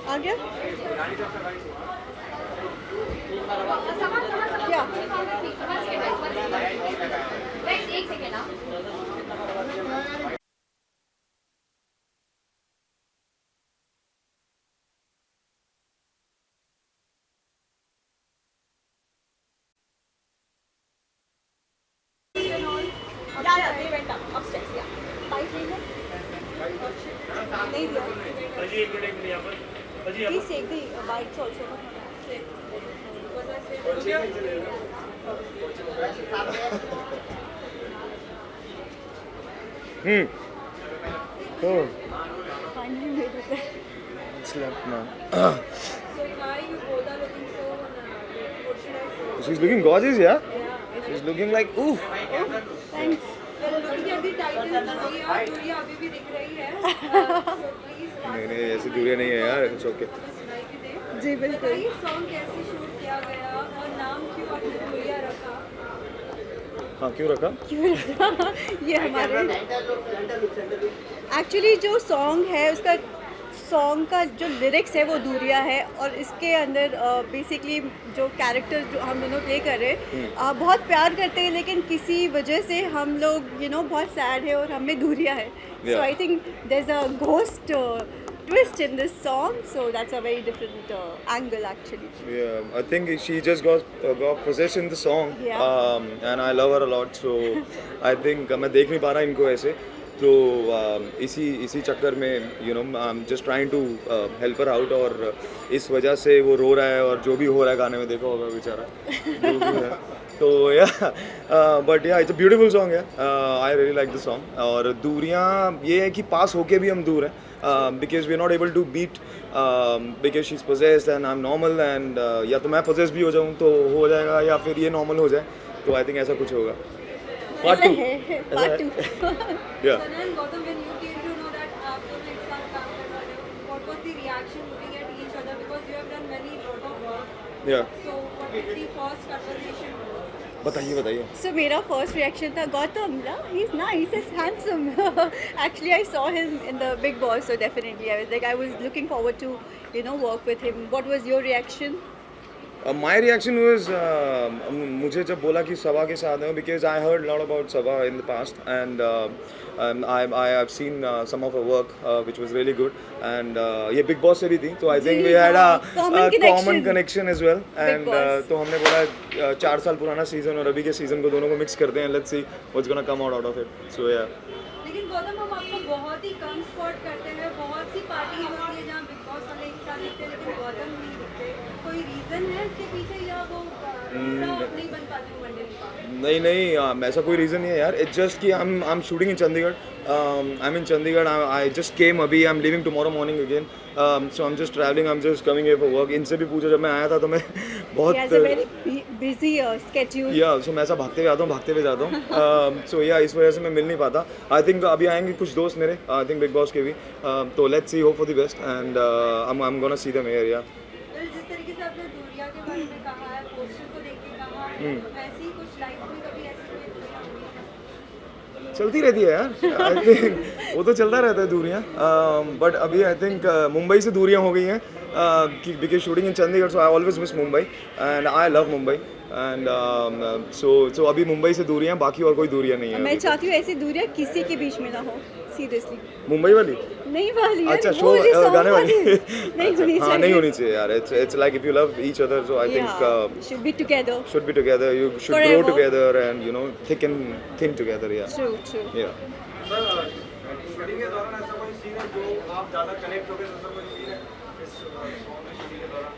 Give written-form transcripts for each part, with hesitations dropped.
आ गया क्या? एक second they went up upstairs. Yeah. Bite नहीं दिया. Please take the bites also. Oh, Finally made it there. slept man. So why you both are looking so? What should I say? She's looking gorgeous, yeah. Yeah. She's looking like oof. Thanks. Looking at the title, दूरिया अभी भी दिख रही है. So please. नहीं ऐसी दूरियां नहीं है यार. It's okay. जी बिल्कुल. ये सॉन्ग कैसे शूट किया गया और नाम क्यों आपने दूरिया रखा? हाँ क्यों रखा? ये हमारे एक्चुअली जो सॉन्ग है उसका सॉन्ग का जो लिरिक्स है वो दूरिया है और इसके अंदर बेसिकली जो कैरेक्टर जो हम दोनों प्ले कर रहे हैं बहुत प्यार करते हैं लेकिन किसी वजह से हम लोग बहुत सैड है और हमें दूरिया है. So I think there is a ghost twist in this song, so that's a very different angle actually. Yeah, I think she just got possessed in the song. Yeah. And I love her a lot, so I think मैं देख नहीं पा रहा इनको ऐसे तो इसी चक्कर में I'm just trying to help her out और इस वजह से वो रो रहा है और जो भी हो रहा है गाने में देखा होगा बेचारा जो भी है तो but it's a beautiful song है. I really like the song और दूरियां ये है कि पास होके भी हम दूर हैं because we are not able to beat because she's possessed and I'm normal and या तो मैं possessed भी हो जाऊँ तो हो जाएगा या फिर ये normal हो जाए तो I think ऐसा कुछ होगा. Part 2. Part 2. Yeah. Sanan, Gautam, when you came to know that आप दोनों एक साथ काम कर रहे हो, what was the reaction looking at each other because you have done many lot of work. Yeah. So what was the first conversation? बताइए. So मेरा first reaction था Gautam, he's nice, he's handsome. Actually, I saw him in the Big Boss, so definitely I was looking forward to work with him. What was your reaction? My reaction was मुझे जब बोला कि सभा के साथ है because I heard a lot about Sabha in the past and I have seen some of her work which was really good and ये Big Boss से भी थी तो I think we had a common connection as well and तो हमने बोला 4 साल पुराना सीजन और अभी के सीजन को दोनों को मिक्स करते हैं. Let's see what's gonna come out of it. So yeah. लेकिन गौतम हम आपको बहुत ही कम स्पॉट करते हैं, बहुत सी पार्टी होती है जहाँ बिग बॉस वाले एक साथ दिखते हैं लेकिन गौतम नहीं दिखते. कोई रीजन है इसके पीछे या वो नहीं बन पाते हो मंडली का? नहीं ऐसा कोई रीज़न नहीं है यार. इट्स जस्ट कि I am shooting in Chandigarh. I am in Chandigarh. I just came अभी. I am leaving tomorrow morning again. So I am just travelling. I am just coming here for work. इनसे भी पूछा जब मैं आया था तो मैं बहुत बिजी स्केड्यूल सो मैं ऐसा भागते हुए आता हूँ सो इस वजह से मैं मिल नहीं पाता. आई थिंक अभी आएंगे कुछ दोस्त मेरे आई थिंक बिग बॉस के भी तो let's see hope for the best and I am gonna see them here. या जिस तरीके से आपने दूरिया के बारे में कहा है, पोस्टर को देख के कहा है, वैसे ही कुछ लाइफ में कभी ऐसी कोई दूरियां हुई है? चलती रहती है यार. आई थिंक वो तो चलता रहता है दूरियां बट अभी आई थिंक मुंबई से दूरियां हो गई हैं because shooting in Chandigarh so I always miss Mumbai and I love Mumbai and so अभी मुंबई से दूरियां बाकी और कोई दूरियां नहीं है. मैं चाहती हूँ ऐसी दूरियां किसी के बीच में ना हो सीरियसली. मुंबई वाली नहीं वाली अच्छा शो गाने वाली नहीं होनी चाहिए. नहीं होनी चाहिए यार. It's like if you love each other so I think should be together you should grow together and thick and thin together. Yeah, true yeah. Shooting के दौरान ऐसा कोई सीन है जो आप ज़्यादा कनेक्ट हो गए, ऐसा कोई सीन है इस सॉन्ग में शूटिंग के दौरान?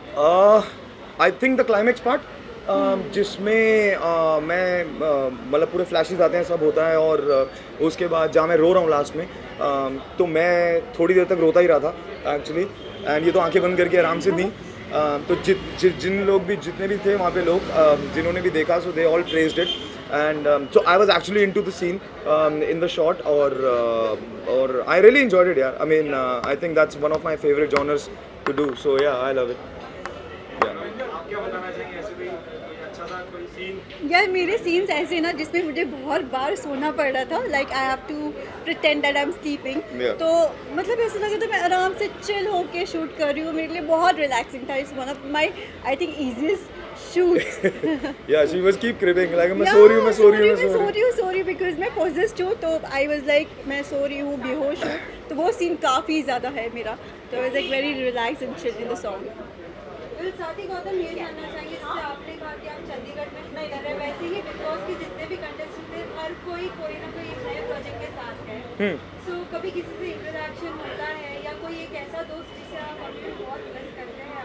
I think the climax part जिसमें मैं मतलब पूरे फ्लैशेस आते हैं सब होता है और उसके बाद जहाँ मैं रो रहा हूँ लास्ट में तो मैं थोड़ी देर तक रोता ही रहा था एक्चुअली एंड ये तो आंखें बंद करके आराम से थी. तो जिन लोग भी जितने भी थे वहाँ पे लोग जिन्होंने भी देखा so they all praised it and so I was actually into the scene in the shot or I really enjoyed it. Yeah, I mean I think that's one of my favorite genres to do. So yeah, I love it. Yeah. आप क्या बताना चाहेंगे ऐसे कोई अच्छा सा कोई scene यार मेरे सीन्स ऐसे हैं ना जिसमें मुझे बहुत बार सोना पड़ रहा था, like I have to pretend that I am sleeping. Yeah. तो मतलब ऐसा लगा था मैं आराम से चिल होके शूट कर रही हूँ, मेरे लिए बहुत रिलैक्सिंग था। It's one of my I think easiest shoots. Yeah, she was keep cribbing like मैं सो रही हूँ, मैं सो रही हूँ, मैं सो रही हूँ। सॉरी बिकॉज मैं पोजेस्ड हूँ, तो आई वाज लाइक मैं सो रही हूँ, बेहोश हूँ। तो वो सीन काफ़ी ज़्यादा है मेरा, तो I was like very relax and chill in the song. फिर साथ ही गौतम ये जानना चाहेंगे, जैसे आपने कहा कि आप चंडीगढ़ में शूट कर रहे हैं, वैसे ही बिग बॉस के जितने भी कंटेस्टेंट थे हर कोई ना कोई एक नए प्रोजेक्ट के साथ है। सो कभी किसी से इंटरेक्शन होता है या कोई एक ऐसा दोस्त जिसे आप अपने बहुत मिस करते हैं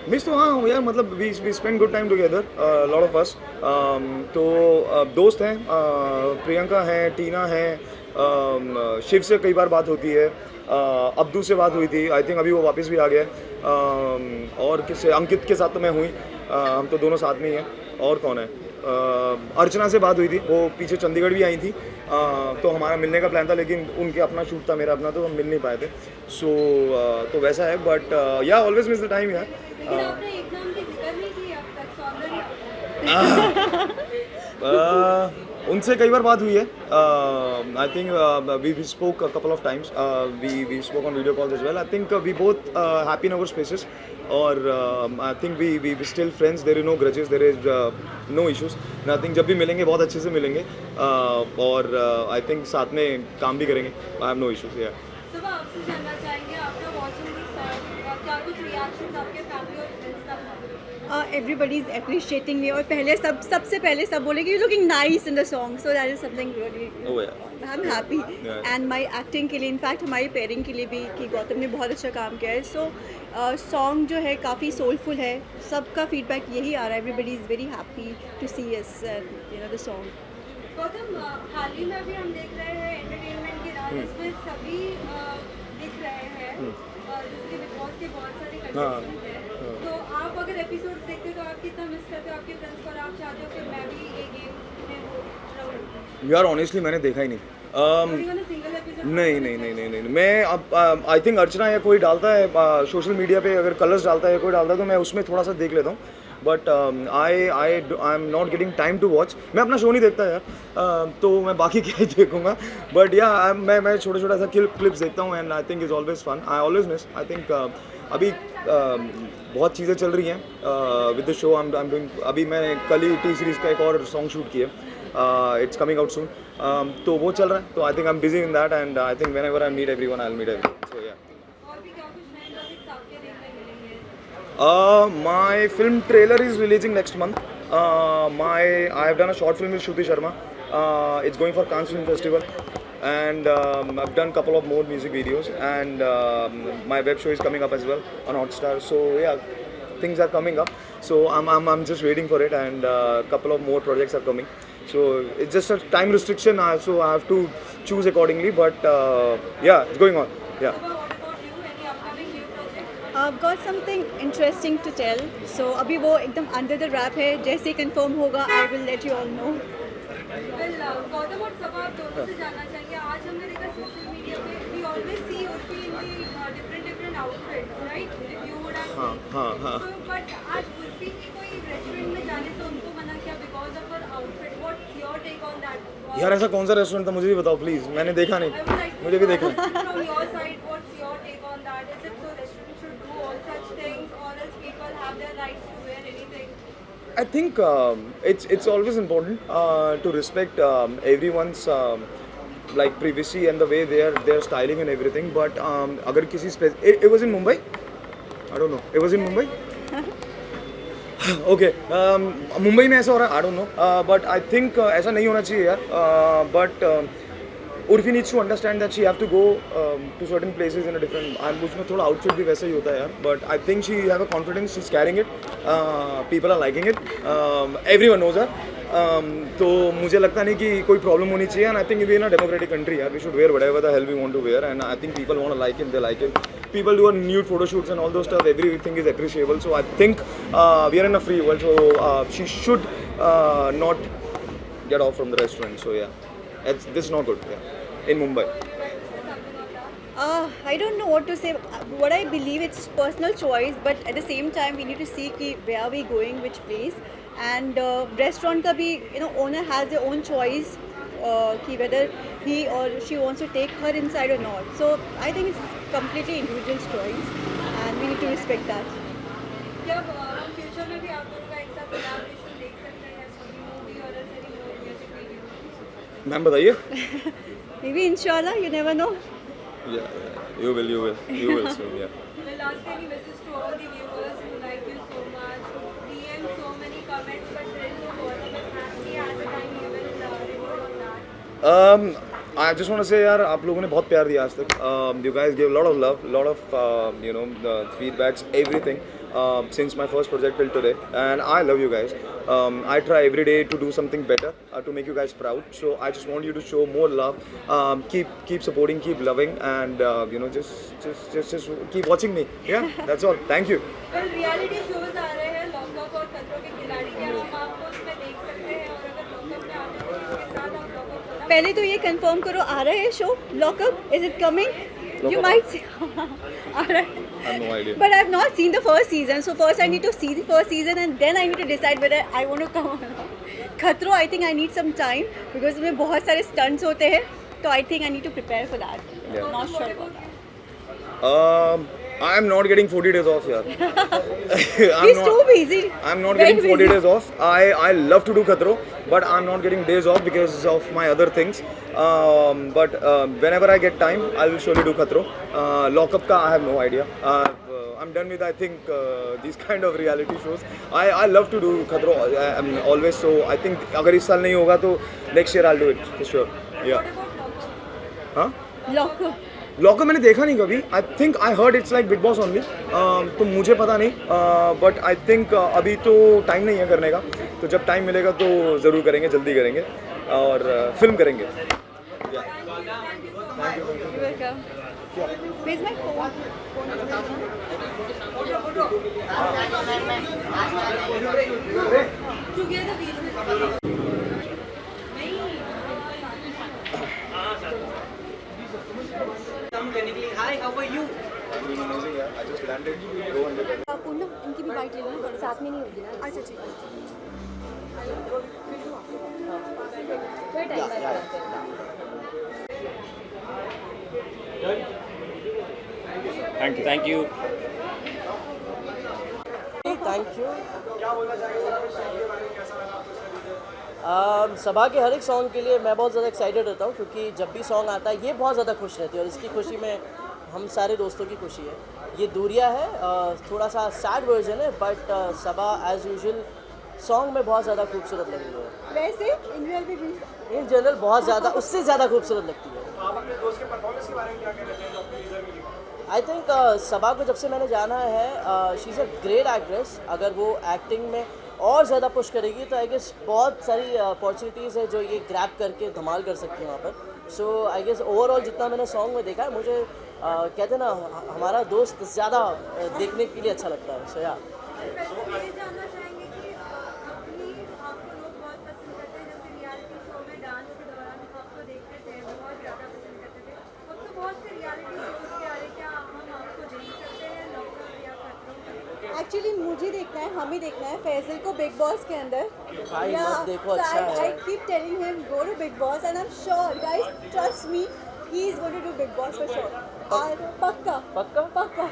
मिस तो हाँ यार, मतलब we spend good time together, lot of us. तो दोस्त हैं, प्रियंका हैं, टीना हैं, शिव से कई बार बात होती है, अब्दू से बात हुई थी, आई थिंक अभी वो वापस भी आ गया है। और किससे, अंकित के साथ तो मैं हुई, हम तो दोनों साथ में ही हैं। और कौन है, अर्चना से बात हुई थी, वो पीछे चंडीगढ़ भी आई थी, तो हमारा मिलने का प्लान था, लेकिन उनके अपना शूट था, मेरा अपना, तो हम मिल नहीं पाए थे। सो तो वैसा है, बट या ऑलवेज मिस द टाइम यार। लेकिन आपने एक नाम की जिक्र नहीं की अब तक, सौंदर्य। उनसे कई बार बात हुई है, I think we spoke a couple of times, we spoke on video calls as well. I think we both happy in our spaces, और I think we still friends, there is no grudges, there is no issues, nothing. जब भी मिलेंगे बहुत अच्छे से मिलेंगे, और I think साथ में काम भी करेंगे, आई हैव नो इश्यूज। या सब आपसे जानना चाहेंगे, आफ्टर वॉचिंग दिस सॉन्ग क्या कुछ रिएक्शंस आपके फैमिली और फ्रेंड्स का था? एवरीबडी इज अप्रिशिएटिंग मी, और पहले सबसे पहले सब बोले कि you looking nice in the song, so that is something really Oh, yeah. I am happy. Yeah. And my acting के लिए, इनफैक्ट हमारी पेयरिंग के लिए भी, कि गौतम ने बहुत अच्छा काम किया है। सो सॉन्ग जो है काफ़ी सोलफुल है, सबका फीडबैक यही आ रहा है, everybody is very happy to see us you know the song. Gautam, हाल ही में अभी हम देख रहे हैं एंटरटेनमेंट के राज इसमें सभी दिख रहे हैं, जैसे कि बिग बॉस के बहुत सारे कंटेस्टेंट हैं। तो आप अगर एपिसोड देखते हो तो आप कितना मिस करते हो आपके फ्रेंड्स को, और आप चाहते हो कि मैं भी ये गेम में रहूं? यार ऑनेस्टली मैंने देखा ही नहीं। सिंगल एपिसोड नहीं, मैं अब आई थिंक अर्चना या कोई डालता है सोशल मीडिया पे, अगर कलर्स डालता है, कोई डालता है, तो मैं उसमें थोड़ा सा देख लेता हूँ, but I am not getting time to watch. मैं अपना शो नहीं देखता यार, तो मैं बाकी क्या ही देखूंगा, बट या मैं छोटा सा क्लिप्स देखता हूँ, and I think is always fun. I always miss, I think अभी बहुत चीज़ें चल रही हैं with the show, I am doing. अभी मैं कल ही टी सीरीज़ का एक और सॉन्ग शूट किया, इट्स कमिंग आउट सून, तो वो चल रहा है, तो I think I am busy in that, and I think whenever I meet everyone I will meet everyone, so yeah. और भी क्या कुछ नए प्रोजेक्ट्स आपके देखने मिलेंगे? My film trailer is releasing next month. I have done a short film with Shruti Sharma. It's going for Cannes Film Festival, and I've done a couple of more music videos, and my web show is coming up as well on Hotstar. So yeah, things are coming up. So I'm just waiting for it, and a couple of more projects are coming. So it's just a time restriction, so I have to choose accordingly. But yeah, it's going on. Yeah. What about you? Any upcoming new project? I've got something interesting to tell. So अभी वो एकदम under the wrap है, जैसे ही confirm होगा I will let you all know. Well, Gautam और सबा, आप दोनों से जानना चाहेंगे, आज हमने देखा सोशल मीडिया पे we always see Urfi in the different outfits, right? If you would have seen. हाँ. So, but आज Urfi की कोई रेस्टोरेंट में जाने से उनको मना किया because of her outfit. What's your take on that? यार ऐसा कौन सा रेस्टोरेंट था, मुझे भी बताओ प्लीज़, मैंने देखा I would नहीं, like to मुझे भी know देखना है। from your side, what's your take on that? Is it so restaurants should do all such things, or else people have their rights to wear anything? I think it's always important to respect everyone's like privacy and the way they're styling and everything. But अगर किसी it was in Mumbai. I don't know. It was in Mumbai. Okay. Mumbai में ऐसा हो रहा है. I don't know. But I think ऐसा नहीं होना चाहिए यार. But Urfi needs to understand that she have to go to certain places in a different. And उसमें थोड़ा outfit भी वैसा ही होता है यार. But I think she have a confidence. She's carrying it. People are liking it. Everyone knows her. तो मुझे लगता नहीं कि कोई प्रॉब्लम होनी चाहिए. And I think we in a democratic country यार. We should wear whatever the hell we want to wear. And I think people want to like it. They like it. People do a nude photo shoots and all those stuff. Everything is appreciable. So I think we are in a free world. So she should not get off from the restaurant. So yeah. This is not good, yeah. In Mumbai. I don't know what to say. What I believe it's personal choice, but at the same time we need to see कि where are we going, which place. And restaurant का भी owner has their own choice कि whether he or she wants to take her inside or not. So I think it's completely individual's choice, and we need to respect that. क्या हम future में भी आप लोगों का एक साथ कोलैबोरेशन देख सकते हैं मूवी और म्यूजिक वीडियो? मैम बताइए. Maybe inshallah, you never know. Yeah, you will soon. Yeah. The last any message to all the viewers who like you so much, DM so many comments, but there is no word of happy as a time you will report on that. I just want to say यार आप लोगों ने बहुत प्यार दिया आज तक. You guys gave a lot of love, lot of feedbacks, everything since my first project till today, and I love you guys. I try every day to do something better to make you guys proud. So I just want you to show more love. Keep supporting, keep loving, and just keep watching me. Yeah, that's all. Thank you. Well, reality shows आ रहे हैं lockup और खतरों के खिलाड़ी, क्या हम आपको उसमें देख सकते हैं? और अगर लॉकअप में आते हैं तो इसके साथ आप लॉकअप पहले तो ये कंफर्म करो, आ रहा है show lockup? Is it coming? You might see. All right. I have no idea. But I have not seen the first season, so first I need to see the first season and then I need to decide whether I want to come or not. खतरों, I think I need some time because उसमें बहुत सारे stunts होते हैं, तो I think I need to prepare for that. Yeah. Not sure about that. I am not getting 40 days off यार. He's too busy. I'm not Very getting 40 busy. days off. I love to do Khatro, but I'm not getting days off because of my other things. But whenever I get time, I will surely do Khatro. Lockup ka I have no idea. I'm done with I think these kind of reality shows. I love to do Khatro. I'm always so. I think अगर इस साल नहीं होगा तो next year I'll do it for sure. Yeah. हाँ? Lockup. Lockup मैंने देखा नहीं कभी. आई think I heard it's like big boss only. तो मुझे पता नहीं, बट आई थिंक अभी तो टाइम नहीं है करने का. तो जब टाइम मिलेगा तो ज़रूर करेंगे, जल्दी करेंगे और फिल्म करेंगे. You're welcome. Where's my phone? Together बीच में Hi, how are you? I just landed. Poonam, इनकी भी बाइट ले लो ना, साथ में नहीं होगी ना. अच्छा ठीक है. Thank you. Thank you. सभा के हर एक सॉन्ग के लिए मैं बहुत ज़्यादा एक्साइटेड रहता हूँ, क्योंकि जब भी सॉन्ग आता है ये बहुत ज़्यादा खुश रहती है और इसकी खुशी में हम सारे दोस्तों की खुशी है. ये दूरिया है, थोड़ा सा सैड वर्जन है, बट सभा एज यूजुअल सॉन्ग में बहुत ज़्यादा खूबसूरत लग रही है. वैसे इन रियल भी इन जनरल बहुत ज़्यादा, उससे ज़्यादा खूबसूरत लगती है. आप अपने दोस्त के परफॉर्मेंस के बारे में क्या कहना चाहेंगे जो आपको टीजर में दिखा? आई थिंक सभा को जब से मैंने जाना है, she is a great actress. अगर वो एक्टिंग में और ज़्यादा पुश करेगी तो आई गेस बहुत सारी अपॉर्चुनिटीज़ है जो ये ग्रैब करके धमाल कर सकती है वहाँ पर. सो आई गेस ओवरऑल जितना मैंने सॉन्ग में देखा है, मुझे कहते हैं ना हमारा दोस्त ज़्यादा देखने के लिए अच्छा लगता है. सो या ये जानना चाहेंगे कि अपनी आपको लोग बहुत पसंद करते हैं, जैसे रियलिटी शो में डांस के दौरान आपको देखते थे, बहुत ज़्यादा पसंद करते थे. अब तो बहुत से रियलिटी शोज के आ रहे, क्या हम आपको देख सकते हैं लॉकअप या खतरों? एक्चुअली मुझे देखना है, हमें देखना है फैजल को बिग बॉस के अंदर. भाई मत देखो, अच्छा है. I keep telling him go to Big Boss and I'm sure guys trust me he is going to do Big Boss for sure. पक्का पक्का पक्का.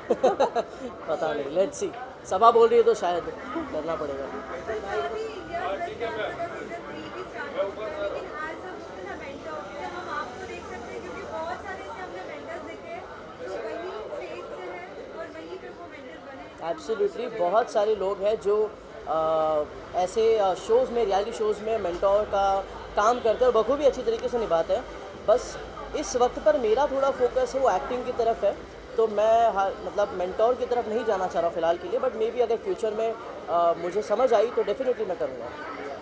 पता नहीं, लेट्स सी. सभा बोल रही है तो शायद करना पड़ेगा. अभी इंडिया प्लस डांसर का सीजन 3 भी स्टार्ट हो चुका है, लेकिन एज अ मेंटर क्या हम आपको देख सकते हैं? क्योंकि बहुत सारे से हमने मेंटर्स देखे हैं जो वहीं स्टेज से हैं और वहीं पे वो मेंटर्स बने. एब्सोल्युटली बहुत सारे लोग हैं जो ऐसे शोज़ में, रियलिटी शोज़ में मेंटोर का काम करते हैं और बखूबी अच्छी तरीके से निभाते हैं. बस इस वक्त पर मेरा थोड़ा फोकस है वो एक्टिंग की तरफ है, तो मैं मतलब मेंटोर की तरफ नहीं जाना चाह रहा हूँ फ़िलहाल के लिए. बट मे बी अगर फ्यूचर में मुझे समझ आई तो डेफिनेटली मैं करूँगा.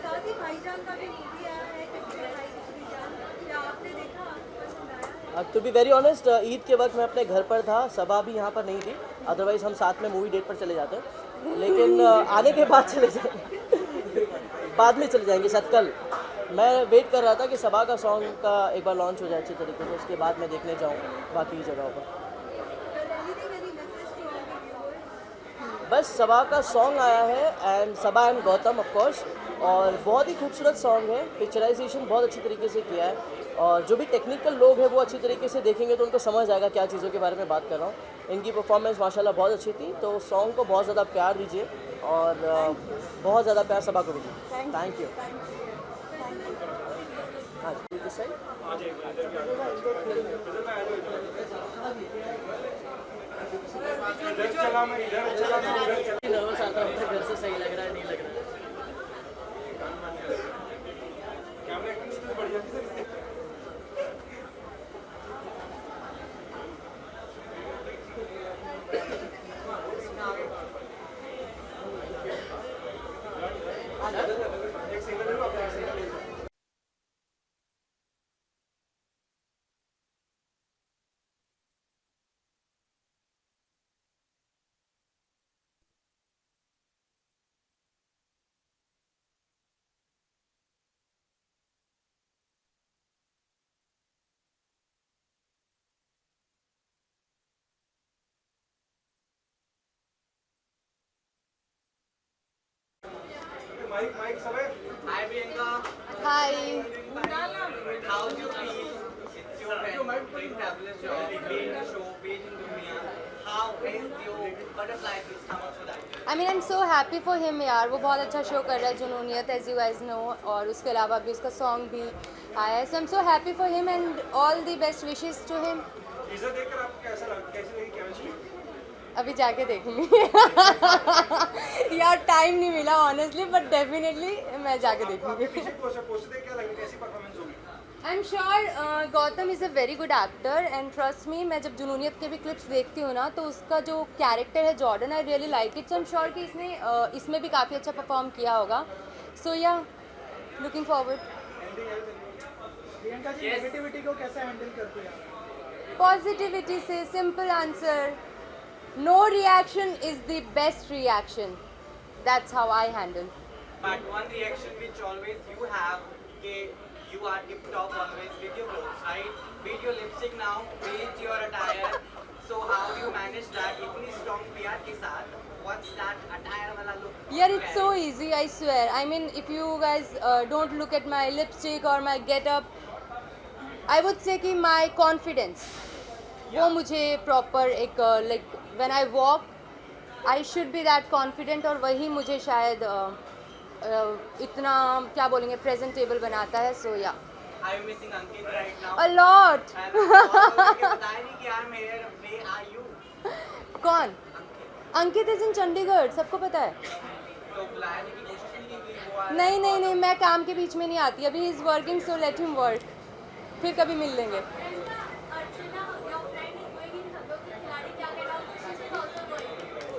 साथ ही भाईजान का भी मूवी आया है, किसी भाई किसी जान, क्या आपने देखा? आपको पसंद आया? To be very honest, Eid के वक्त मैं अपने घर पर था, सभा भी यहाँ पर नहीं थी. अदरवाइज़ हम साथ में मूवी डेट पर चले जाते हैं, लेकिन आने के बाद चले जाएंगे. बाद में चले जाएंगे शायद कल. मैं वेट कर रहा था कि सबा का सॉन्ग का एक बार लॉन्च हो जाए अच्छे तरीके से, उसके बाद मैं देखने जाऊँ बाकी की जगहों पर। बस सबा का सॉन्ग आया है and Saba and Gautam of course, और बहुत ही खूबसूरत सॉन्ग है। पिक्चराइजेशन बहुत अच्छी तरीके से किया है, और जो भी टेक्निकल लोग हैं वो अच्छी तरीके से देखेंगे तो उनको समझ आएगा क्या चीज़ों के बारे में बात कर रहा हूँ। इनकी परफॉर्मेंस माशाल्लाह बहुत अच्छी थी, तो सॉन्ग को बहुत ज़्यादा प्यार दीजिए और बहुत ज़्यादा प्यार सबा को दीजिए। Thank you. हाँ जी, दिस साइड। इधर चला मैं नर्वस आता हूँ घर से, सही लग रहा है नहीं लग रहा है। कैमरा एक्टिंग से बढ़िया थी सर इससे। एक सिंगल ले लो, आप एक सिंगल ले लो। माइक माइक सब है। Hi Priyanka, Hi. how do you feel? It's your very fabulous job, being a show, being in Dunia. How is your butterfly effect come up for that? I mean, I'm so happy for him यार, वो बहुत अच्छा show कर रहा है Junooniyat, as you guys know, और उसके अलावा भी उसका सॉन्ग भी आया है, so I'm so happy for him and all the best wishes to him. Teaser देखकर आपको कैसा लगा, कैसी लगी केमिस्ट्री? अभी जाके देखूंगी यार टाइम नहीं मिला ऑनेस्टली, बट डेफिनेटली मैं जाके देखूंगी। पोस्टर देख क्या लगी, कैसी परफॉर्मेंस होगी? आई am sure Gautam is a very good actor and trust me, मैं जब जुनूनियत के भी क्लिप्स देखती हूँ ना तो उसका जो कैरेक्टर है Jordan, I really like it, so I am sure कि इसने इसमें भी काफ़ी अच्छा परफॉर्म किया होगा, so yeah looking forward. Priyanka ji negativity को कैसे हैंडल करते हैं? पॉजिटिविटी से, simple answer, no reaction is the best reaction, that's how I handle. But one reaction which always you have, you are tip top always with your clothes, right? Be it your lipstick now, be it your attire. So how do you manage that? इतनी strong PR के साथ, what's that attire वाला look? Yeah, it's so easy, I swear. I mean, if you guys don't look at my lipstick or my get-up, I would say कि my confidence, वो मुझे proper एक like when I walk, I should be that confident, और वही मुझे शायद इतना क्या बोलेंगे प्रेजेंटेबल बनाता है, so yeah. Are you missing Ankit right now? A lot. And बताया नहीं कि I'm here, where are you? कौन? अंकित इज इन चंडीगढ़, सबको पता है। तो बुलाने की कोशिश नहीं की वो आ नहीं नहीं नहीं, मैं काम के बीच में नहीं आती, अभी is working, so let him work, फिर कभी मिल लेंगे।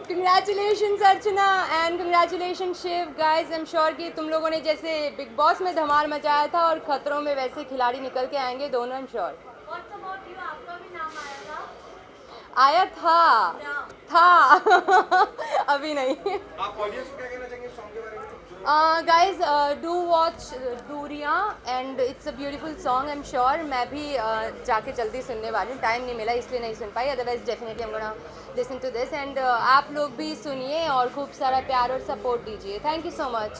Congratulations Archana and congratulation Shiv, guys I am sure कि तुम लोगों ने जैसे बिग बॉस में धमाल मचाया था और खतरों में वैसे खिलाड़ी निकल के आएंगे दोनों, आई एम श्योर। आया था अभी नहीं। आप ऑडियंस को क्या कहना चाहेंगे सॉन्ग के बारे में? गाइज डू वॉच दूरियाँ and it's a beautiful song, I am sure. मैं भी जाके जल्दी सुनने वाली हूँ, टाइम नहीं मिला इसलिए नहीं सुन पाई, otherwise definitely I am gonna listen to this, and आप लोग भी सुनिए और खूब सारा प्यार और सपोर्ट दीजिए। Thank you so much.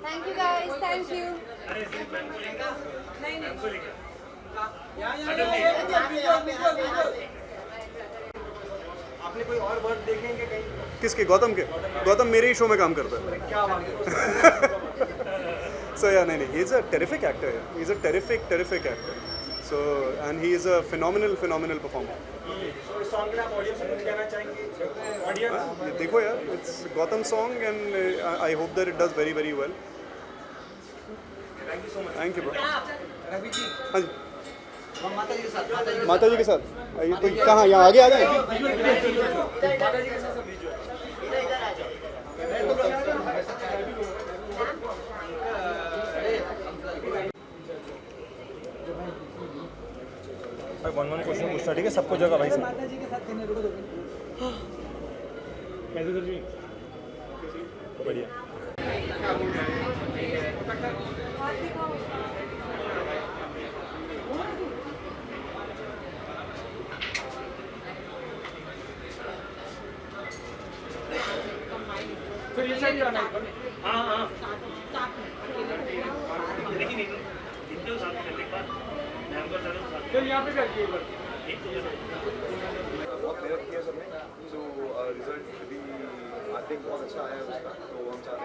Thank you guys, thank you. आपने कोई और वर्ड देखेंगे कहीं? किसके? गौतम के? गौतम मेरे ही शो में काम करता है। क्या बात है? सो या नहीं, he is a terrific actor, he is a terrific actor. So and he is a phenomenal performer. So इस song के लिए आप audience को कुछ कहना चाहेंगे? बढ़िया था। देखो यार, it's Gautam song and I hope that it does very very well. Thank you so much. Thank you bro. Ravi ji, हाँ जी, माता जी के साथ माता जी के साथ आइए, तो कहाँ, यहाँ आगे आ जाए? माता जी के साथ visual. भाई वन क्वेश्चन पूछना, ठीक है? सबको जगह भाई सब। माता जी के साथ कहने रुको कैसे सर जी? बढ़िया। फिर ये साइड जाना है। हाँ हाँ। फिर यहाँ पे करके एक बार। बहुत मेहनत की है सबने, तो रिजल्ट भी आई थिंक बहुत अच्छा आया है उसका, तो हम चाहते